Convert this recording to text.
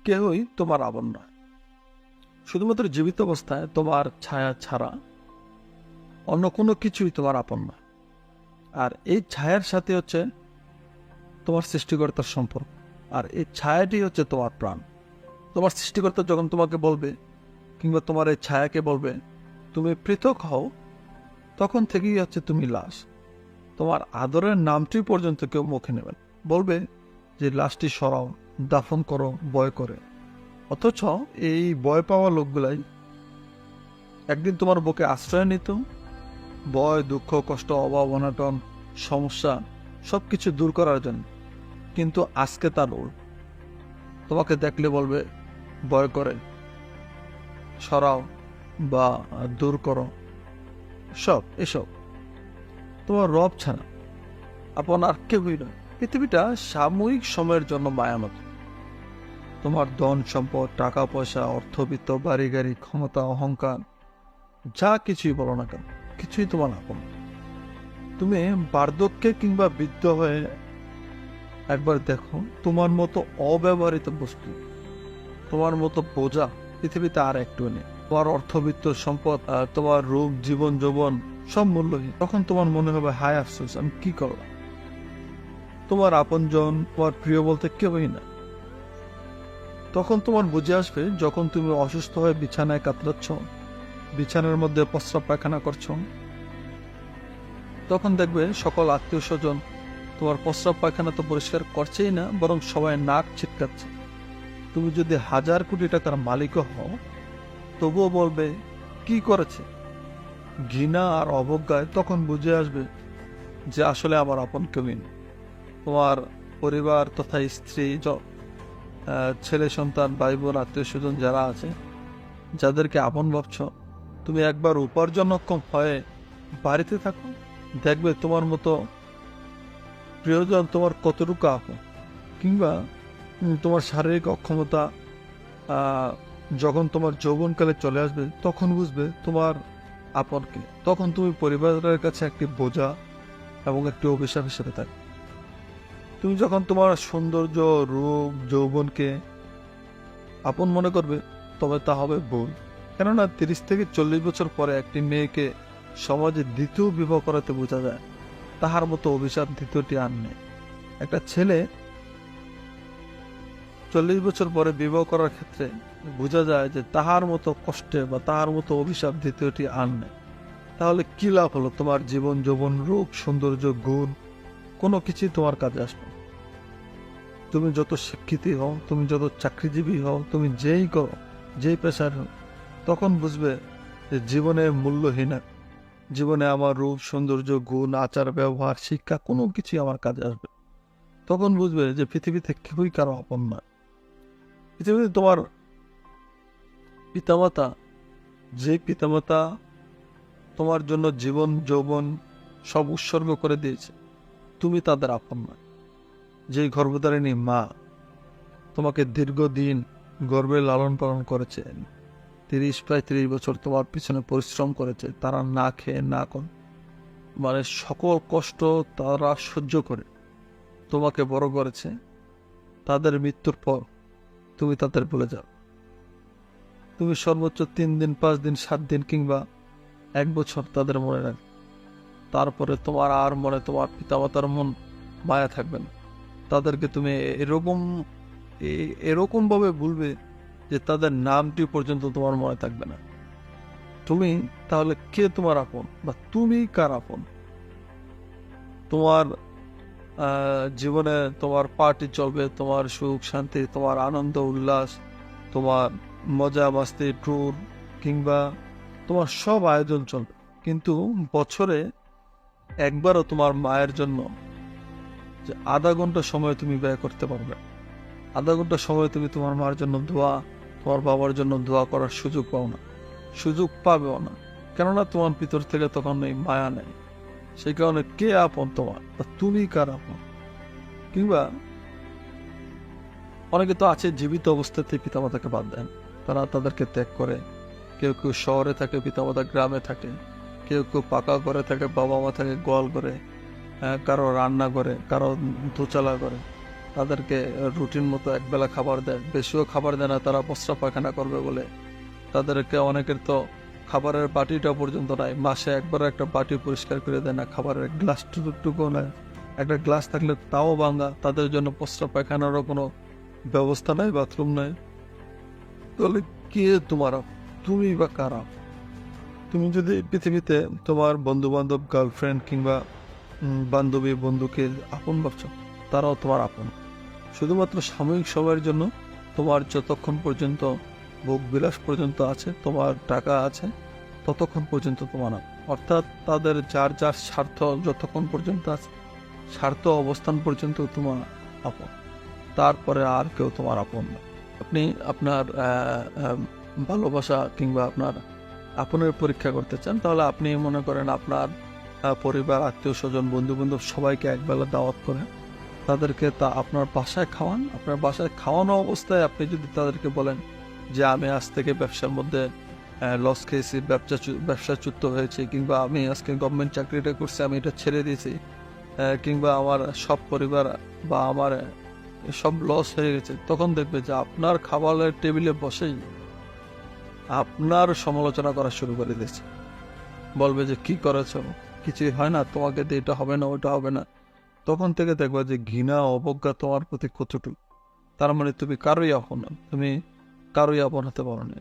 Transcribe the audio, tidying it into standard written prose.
কেউই তোমার আপন নয়। শুধুমাত্র জীবিত অবস্থায় তোমার ছায়া ছাড়া অন্য কোনো কিছুই তোমার আপন নয়। আর এই ছায়ার সাথে হচ্ছে তোমার সৃষ্টিকর্তার সম্পর্ক, আর এই ছায়াটি হচ্ছে তোমার প্রাণ। তোমার সৃষ্টিকর্তা যখন তোমাকে বলবে, কিংবা তোমার এই ছায়াকে বলবে তুমি পৃথক হও, তখন থেকেই হচ্ছে তুমি লাশ। তোমার আদরের নামটি পর্যন্ত কেউ মুখে নেবেন, বলবে যে লাশটি সরাও, দাফন করো, ভয় করে। অথচ এই ভয় পাওয়া লোকগুলাই একদিন তোমার বুকে আশ্রয় নিত, ভয়, দুঃখ, কষ্ট, অভাব, অনটন, সমস্যা সবকিছু দূর করার জন্য। কিন্তু আজকে তার উল্টো। তোমাকে দেখলে বলবে ভয় করে, সরাও বা দূর করো। এসব তোমার রব ছাড়া আপন আর কেউই নয়। পৃথিবীটা সাময়িক সময়ের জন্য মায়ানত। তোমার ধন সম্পদ, টাকা পয়সা, অর্থবিত্ত, বাড়ি গাড়ি, ক্ষমতা, অহংকার, যা কিছুই বলো না কেন, কিছুই তোমার আপন না। তুমি বার্ধক্যে কিংবা বৃদ্ধ হয়ে একবার দেখো, তোমার মতো অব্যবহৃত বস্তু, তোমার মতো বোঝা পৃথিবীতে আর একটু নেই। তোমার অর্থবিত্ত, সম্পদ, তোমার রূপ, জীবন যৌবন সব মূল্যহীন। তখন তোমার মনে হবে হায় আফসোস, আমি কি করলাম। তোমার আপনজন, তোমার প্রিয় বলতে কেউই না। তখন তোমার বুঝে আসবে, যখন তুমি অসুস্থ হয়ে বিছানায় কাতরাচ্ছ, বিছানার মধ্যে প্রস্রাব পায়খানা করছো, তখন দেখবে সকল আত্মীয় স্বজন তোমার প্রস্রাব পায়খানা তো পরিষ্কার করছেই না, বরং সবাই নাক ছিটকাচ্ছে। তুমি যদি 1000 কোটি টাকার মালিকও হও, তবুও বলবে কি করেছে। ঘৃণা আর অবজ্ঞায় তখন বুঝে আসবে যে আসলে আমার আপন কেউই নেই। তোমার পরিবার তথা স্ত্রী, ছেলে সন্তান, ভাই বোন, আত্মীয় স্বজন যারা আছে, যাদেরকে আপন ভাবছ, তুমি একবার উপার্জনক্ষম হয়ে বাড়িতে থাকো, দেখবে তোমার মতো প্রিয়জন তোমার কতটুকু আপন। কিংবা তোমার শারীরিক অক্ষমতা যখন তোমার যৌবনকালে চলে আসবে, তখন বুঝবে তোমার আপনকে। তখন তুমি পরিবারের কাছে একটি বোঝা এবং একটি অভিশাপ হিসেবে থাকবে। তুমি যখন তোমার সৌন্দর্য, রূপ, যৌবনকে আপন মনে করবে, তবে তা হবে ভুল। কেননা 30 থেকে 40 বছর পরে একটি মেয়েকে সমাজে দ্বিতীয় বিবাহ করাতে বোঝা যায় তাহার মতো অভিশাপ দ্বিতীয়টি আর নেই। একটা ছেলে 40 বছর পরে বিবাহ করার ক্ষেত্রে বোঝা যায় যে তাহার মতো কষ্টে বা তাহার মতো অভিশাপ দ্বিতীয়টি আর নেই। তাহলে কি লাভ হলো? তোমার জীবন যৌবন, রূপ, সৌন্দর্য, গুণ কোনো কিছুই তোমার কাজে আসবে না। তুমি যত শিক্ষিতই হও, তুমি যত চাকরিজীবী হও, তুমি যেই করো, যেই পেশার হও, তখন বুঝবে যে জীবনে মূল্যহীন। জীবনে আমার রূপ, সৌন্দর্য, গুণ, আচার, ব্যবহার, শিক্ষা কোনো কিছুই আমার কাজে আসবে। তখন বুঝবে যে পৃথিবীতে কেউই কারো আপন না। পৃথিবীতে তোমার পিতামাতা, যে পিতামাতা তোমার জন্য জীবন যৌবন সব উৎসর্গ করে দিয়েছে, তুমি তাদের আপন না। যেই গর্ভধারিণী মা তোমাকে দীর্ঘদিন গর্ভে লালন পালন করেছে, প্রায় 30 বছর তোমার পিছনে পরিশ্রম করেছে, তারা না খেয়ে না মানে সকল কষ্ট তারা সহ্য করে তোমাকে বড় করেছে, তাদের মৃত্যুর পর তুমি তাদের ভুলে যাও। তুমি সর্বোচ্চ 3 দিন, 5 দিন, 7 দিন কিংবা 1 বছর তাদের মনে রাখ। তারপরে তোমার আর মনে তোমার পিতামাতার মন মায়া থাকবে না। তাদেরকে তুমি এরকম ভাবে ভুলবে যে তাদের নামটি পর্যন্ত তোমার মনে থাকবে না। তুমি তাহলে কে তোমার আপন, বা তুমি কার আপন? তোমার জীবনে তোমার পার্টি চলবে, তোমার সুখ শান্তি, তোমার আনন্দ উল্লাস, তোমার মজা মাস্তি, ট্যুর কিংবা তোমার সব আয়োজন চলবে, কিন্তু বছরে একবারও তোমার মায়ের জন্য যে আধা ঘন্টা সময় তুমি ব্যয় করতে পারবে, আধা ঘন্টা সময় তুমি তোমার মার জন্য দোয়া, তোমার বাবার জন্য দোয়া করার সুযোগ পাও না, সুযোগ পাবেও না। কেননা তোমার ভিতর থেকে তখন এই মায়া নেই। সেই কারণে কে আপন তোমার, বা তুমি কার আপন? কিংবা অনেকে তো আছে জীবিত অবস্থাতে পিতামাতাকে বাদ দেন, তারা তাদেরকে ত্যাগ করে। কেউ কেউ শহরে থাকে, পিতামাতা গ্রামে থাকে। কেউ কেউ পাকা ঘরে থাকে, বাবা মা থাকে গোয়াল করে, কারো রান্না করে, কারো দোচালা করে। তাদেরকে রুটিন মতো একবেলা খাবার দেয়, বেশিও খাবার দেয় না, তারা প্রস্রাব পায়খানা করবে বলে। তাদেরকে অনেকের তো খাবারের বাটিটা পর্যন্ত নাই, মাসে একবার একটা বাটি পরিষ্কার করে দেয় না, খাবারের গ্লাসটুকু নেয়, একটা গ্লাস থাকলে তাও ভাঙা। তাদের জন্য প্রস্রাব পায়খানারও কোনো ব্যবস্থা নাই, বাথরুম নাই। তাহলে কে তোমার তুমি বা কারা? তুমি যদি পৃথিবীতে তোমার বন্ধু বান্ধব, গার্লফ্রেন্ড কিংবা বান্ধবী বন্ধুকে আপন ভাবছো, তারাও তোমার আপন। শুধুমাত্র সাময়িক সময়ের জন্য, তোমার যতক্ষণ পর্যন্ত ভোগ বিলাস পর্যন্ত আছে, তোমার টাকা আছে, ততক্ষণ পর্যন্ত তোমার আপন। অর্থাৎ তাদের যার যার স্বার্থ যতক্ষণ পর্যন্ত আছে, স্বার্থ অবস্থান পর্যন্ত তোমার আপন, তারপরে আর কেউ তোমার আপন না। আপনি আপনার ভালোবাসা কিংবা আপনার আপনের পরীক্ষা করতে চান, তাহলে আপনি মনে করেন আপনার পরিবার, আত্মীয় স্বজন, বন্ধু বান্ধব সবাইকে একবেলা দাওয়াত করেন, তাদেরকে তা আপনার বাসায় খাওয়ান। আপনার বাসায় খাওয়ানো অবস্থায় আপনি যদি তাদেরকে বলেন যে আমি আজ থেকে ব্যবসার মধ্যে লস খেয়েছি, ব্যবসাচ্যুত হয়েছি, কিংবা আমি আজকে গভর্নমেন্ট চাকরিটা করছি, আমি এটা ছেড়ে দিয়েছি, কিংবা আমার সব পরিবার বা আমার সব লস হয়ে গেছে, তখন দেখবে যে আপনার খাবারের টেবিলে বসেই আপনার সমালোচনা করা শুরু করে দিয়েছে। বলবে যে কি করেছ, কিছুই হয় না, তোমাকে দিয়ে এটা হবে না, ওটা হবে না। তখন থেকে দেখবা যে ঘৃণা, অবজ্ঞা তোমার প্রতি কতটুকু। তার মানে তুমি কারোই আপন না, তুমি কারোই আপন হতে পারো না।